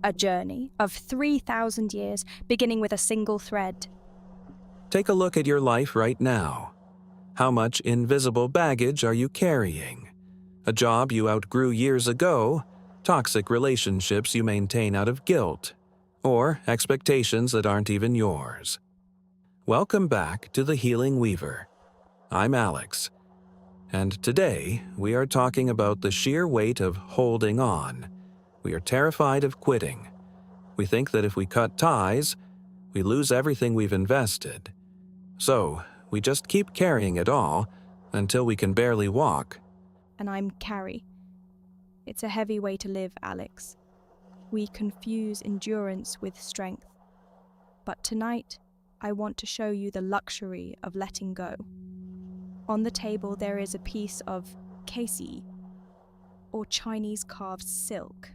A journey of 3,000 years, beginning with a single thread. Take a look at your life right now. How much invisible baggage are you carrying? A job you outgrew years ago, toxic relationships you maintain out of guilt, or expectations that aren't even yours. Welcome back to The Healing Weaver. I'm Alex, and today we are talking about the sheer weight of holding on. We are terrified of quitting. We think that if we cut ties, we lose everything we've invested. So, we just keep carrying it all until we can barely walk. And I'm Carrie. It's a heavy way to live, Alex. We confuse endurance with strength. But tonight, I want to show you the luxury of letting go. On the table, there is a piece of Kesi, or Chinese carved silk.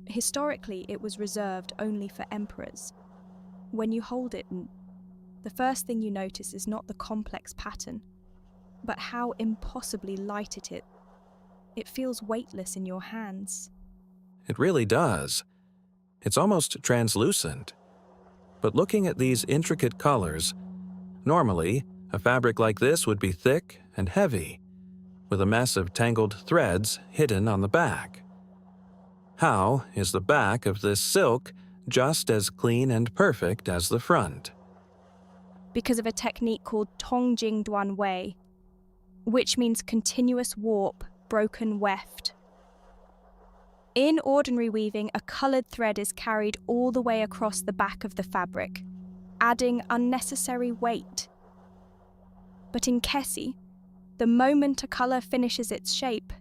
Historically, it was reserved only for emperors. When you hold it, the first thing you notice is not the complex pattern, but how impossibly light it is. It feels weightless in your hands. It really does. It's almost translucent. But looking at these intricate colors, normally, a fabric like this would be thick and heavy, with a mess of tangled threads hidden on the back. How is the back of this silk just as clean and perfect as the front? Because of a technique called Tongjing Duan Wei, which means continuous warp, broken weft. In ordinary weaving, a coloured thread is carried all the way across the back of the fabric, adding unnecessary weight. But in Kesi, the moment a colour finishes its shape,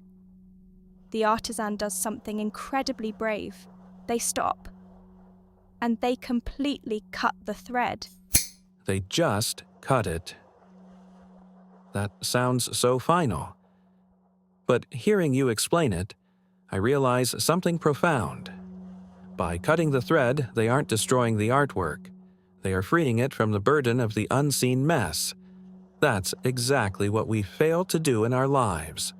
the artisan does something incredibly brave. They stop, and they completely cut the thread. They just cut it. That sounds so final. But hearing you explain it, I realize something profound. By cutting the thread, they aren't destroying the artwork. They are freeing it from the burden of the unseen mess. That's exactly what we fail to do in our lives.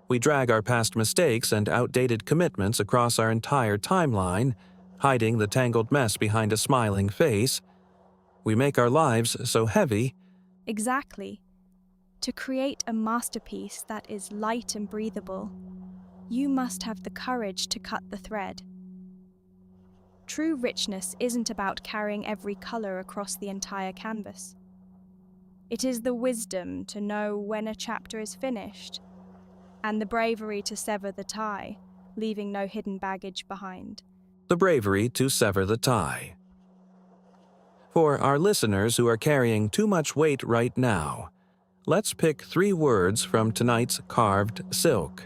We drag our past mistakes and outdated commitments across our entire timeline, hiding the tangled mess behind a smiling face. We make our lives so heavy. Exactly. To create a masterpiece that is light and breathable, you must have the courage to cut the thread. True richness isn't about carrying every colour across the entire canvas. It is the wisdom to know when a chapter is finished, and the bravery to sever the tie, leaving no hidden baggage behind. The bravery to sever the tie. For our listeners who are carrying too much weight right now, let's pick 3 words from tonight's carved silk.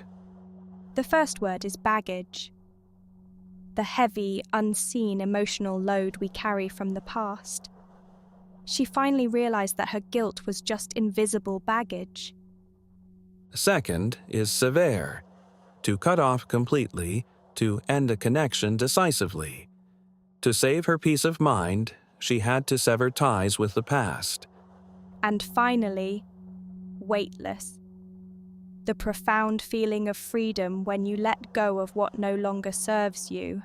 The first word is baggage. The heavy, unseen emotional load we carry from the past. She finally realized that her guilt was just invisible baggage. Second is sever, to cut off completely, to end a connection decisively. To save her peace of mind, she had to sever ties with the past. And finally, weightless. The profound feeling of freedom when you let go of what no longer serves you.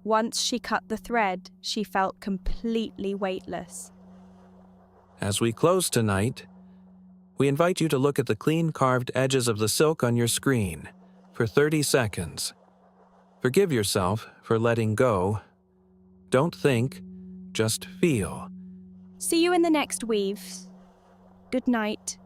Once she cut the thread, she felt completely weightless. As we close tonight, we invite you to look at the clean carved edges of the silk on your screen for 30 seconds. Forgive yourself for letting go. Don't think, just feel. See you in the next weaves. Good night.